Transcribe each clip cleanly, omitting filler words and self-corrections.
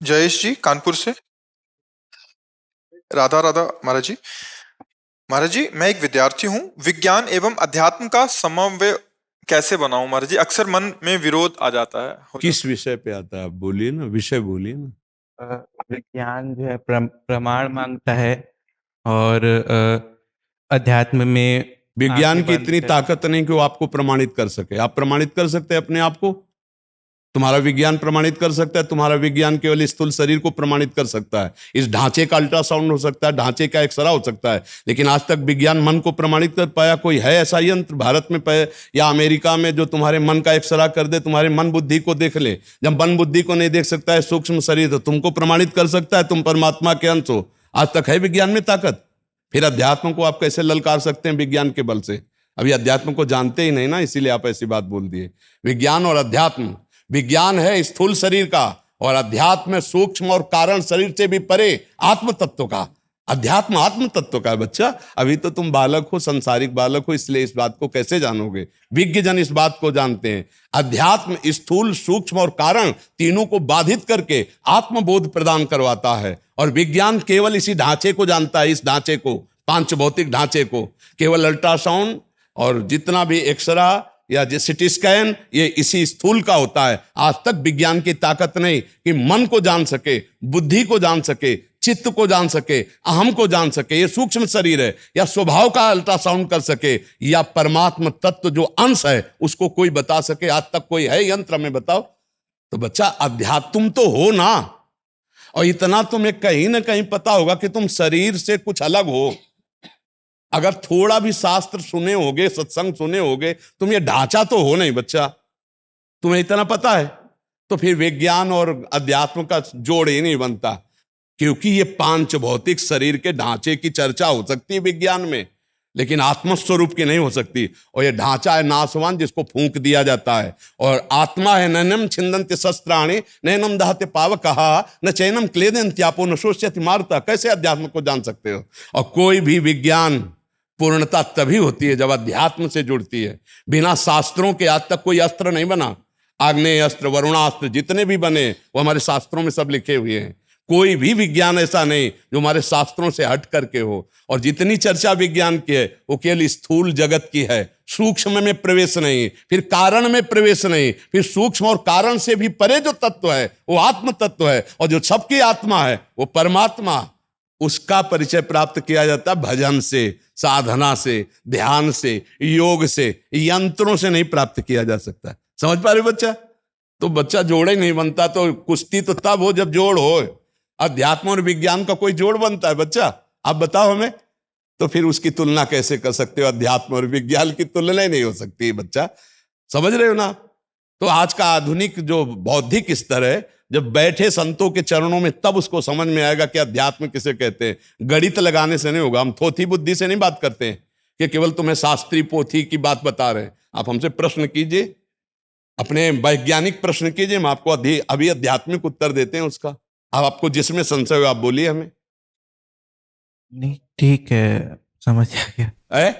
जयेश जी कानपुर से। राधा राधा महाराज जी। महाराज जी, मैं एक विद्यार्थी हूँ। विज्ञान एवं अध्यात्म का समन्वय कैसे बनाऊं महाराज जी? अक्सर मन में विरोध आ जाता है, हो किस जाता विषय पे आता है? आप बोलिए ना, विषय बोलिए ना। विज्ञान जो है प्रमाण मांगता है और अध्यात्म में विज्ञान आंखें की बंद इतनी कर। ताकत नहीं कि वो आपको प्रमाणित कर सके। आप प्रमाणित कर सकते हैं अपने आप को? तुम्हारा विज्ञान प्रमाणित कर सकता है? तुम्हारा विज्ञान केवल स्थूल शरीर को प्रमाणित कर सकता है। इस ढांचे का अल्ट्रासाउंड हो सकता है, ढांचे का एक्सरा हो सकता है, लेकिन आज तक विज्ञान मन को प्रमाणित कर पाया कोई है ऐसा यंत्र भारत में या अमेरिका में जो तुम्हारे मन का एक्सरा कर दे, तुम्हारे मन बुद्धि को देख ले? जब मन बुद्धि को नहीं देख सकता है सूक्ष्म शरीर, तो तुमको प्रमाणित कर सकता है तुम परमात्मा के अंश हो? आज तक है विज्ञान में ताकत? फिर अध्यात्म को आप कैसे ललकार सकते हैं विज्ञान के बल से? अभी अध्यात्म को जानते ही नहीं ना, इसीलिए आप ऐसी बात बोल दिए। विज्ञान और अध्यात्म, विज्ञान है स्थूल शरीर का और अध्यात्म है सूक्ष्म और कारण शरीर से भी परे आत्म तत्व का। अध्यात्म आत्म तत्व का है बच्चा। अभी तो तुम बालक हो, संसारिक बालक हो, इसलिए इस बात को कैसे जानोगे? विज्ञ जन इस बात को जानते हैं। अध्यात्म स्थूल सूक्ष्म और कारण तीनों को बाधित करके आत्मबोध प्रदान करवाता है, और विज्ञान केवल इसी ढांचे को जानता है। इस ढांचे को, पांच भौतिक ढांचे को, केवल अल्ट्रासाउंड और जितना भी एक्सरा या सिटी स्कैन, ये इसी स्थूल का होता है। आज तक विज्ञान की ताकत नहीं कि मन को जान सके, बुद्धि को जान सके, चित्त को जान सके, अहम को जान सके, ये सूक्ष्म शरीर है, या स्वभाव का अल्ट्रासाउंड कर सके, या परमात्मा तत्व जो अंश है उसको कोई बता सके। आज तक कोई है यंत्र में? बताओ। तो बच्चा अध्यात्म तुम तो हो ना, और इतना तुम्हें कहीं ना कहीं पता होगा कि तुम शरीर से कुछ अलग हो। अगर थोड़ा भी शास्त्र सुने होगे, सत्संग सुने होगे, तुम ये ढांचा तो हो नहीं बच्चा, तुम्हें इतना पता है। तो फिर विज्ञान और अध्यात्म का जोड़ ही नहीं बनता, क्योंकि ये पांच भौतिक शरीर के ढांचे की चर्चा हो सकती है विज्ञान में, लेकिन आत्मस्वरूप की नहीं हो सकती। और ये ढांचा है नाशवान, जिसको फूंक दिया जाता है, और आत्मा है नैनम छिंदन्ति शस्त्राणि नैनम दहते पावकहा न चैनम क्लेदन्त्यापो न शोष्यति मारुता। कैसे अध्यात्म को जान सकते हो? और कोई भी विज्ञान पूर्णता तभी होती है जब अध्यात्म से जुड़ती है। बिना शास्त्रों के आज तक कोई अस्त्र नहीं बना। आग्नेय अस्त्र, वरुणास्त्र, जितने भी बने वो हमारे शास्त्रों में सब लिखे हुए हैं। कोई भी विज्ञान ऐसा नहीं जो हमारे शास्त्रों से हट करके हो। और जितनी चर्चा विज्ञान की है वो केवल स्थूल जगत की है, सूक्ष्म में प्रवेश नहीं, फिर कारण में प्रवेश नहीं, फिर सूक्ष्म और कारण से भी परे जो तत्व है वो आत्म तत्व है, और जो सबकी आत्मा है वो परमात्मा। उसका परिचय प्राप्त किया जाता है भजन से, साधना से, ध्यान से, योग से, यंत्रों से नहीं प्राप्त किया जा सकता। समझ पा रहे बच्चा? तो बच्चा जोड़े नहीं बनता। तो कुश्ती तो तब हो जब जोड़ हो। अध्यात्म और विज्ञान का कोई जोड़ बनता है बच्चा? आप बताओ हमें। तो फिर उसकी तुलना कैसे कर सकते हो? अध्यात्म और विज्ञान की तुलना ही नहीं हो सकती बच्चा। समझ रहे हो ना? तो आज का आधुनिक जो बौद्धिक स्तर है, जब बैठे संतों के चरणों में, तब उसको समझ में आएगा कि अध्यात्म किसे कहते हैं। गणित लगाने से नहीं होगा। हम थोथी बुद्धि से नहीं बात करते हैं कि केवल तुम्हें शास्त्रीय पोथी की बात बता रहे हैं। आप हमसे प्रश्न कीजिए, अपने वैज्ञानिक प्रश्न कीजिए, हम आपको अभी आध्यात्मिक उत्तर देते हैं उसका। अब आपको जिसमें संशय हो आप बोलिए हमें। नहीं, ठीक है, समझ आ गया। है?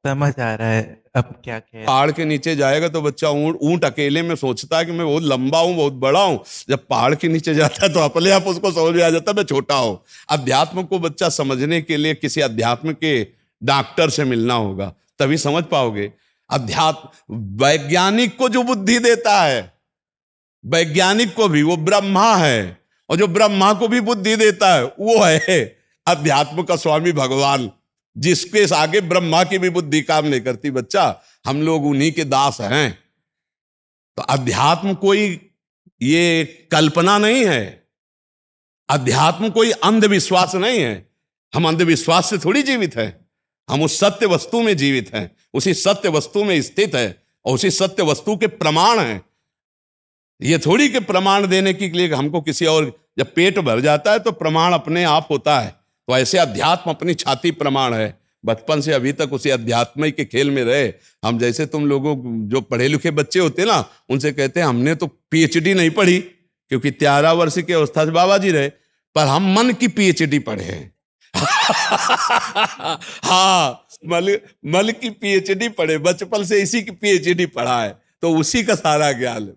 समझ आ रहा है अब क्या कह। पहाड़ के नीचे जाएगा तो बच्चा ऊंट अकेले में सोचता है कि मैं बहुत लंबा हूं, बहुत बड़ा हूं। जब पहाड़ के नीचे जाता है तो अपने आप उसको समझ में आ जाता है मैं छोटा हूं। अध्यात्म को बच्चा समझने के लिए किसी अध्यात्म के डॉक्टर से मिलना होगा, तभी समझ पाओगे। अध्यात्म वैज्ञानिक को जो बुद्धि देता है, वैज्ञानिक को भी, वो ब्रह्मा है, और जो ब्रह्मा को भी बुद्धि देता है वो है अध्यात्म का स्वामी भगवान, जिसके आगे ब्रह्मा की भी बुद्धि काम नहीं करती बच्चा। हम लोग उन्हीं के दास हैं। तो अध्यात्म कोई ये कल्पना नहीं है, अध्यात्म कोई अंधविश्वास नहीं है। हम अंधविश्वास से थोड़ी जीवित हैं, हम उस सत्य वस्तु में जीवित हैं, उसी सत्य वस्तु में स्थित है, और उसी सत्य वस्तु के प्रमाण हैं। ये थोड़ी के प्रमाण देने के लिए हमको किसी और, जब पेट भर जाता है तो प्रमाण अपने आप होता है। तो ऐसे अध्यात्म अपनी छाती प्रमाण है। बचपन से अभी तक उसी अध्यात्म के खेल में रहे। हम जैसे तुम लोगों जो पढ़े लिखे बच्चे होते ना, उनसे कहते हैं हमने तो पीएचडी नहीं पढ़ी, क्योंकि 13 वर्ष की अवस्था से बाबा जी रहे, पर हम मन की पीएचडी पढ़े हैं। हाँ, मल की पीएचडी पढ़े, बचपन से इसी की पीएचडी पढ़ा है, तो उसी का सारा ज्ञान है।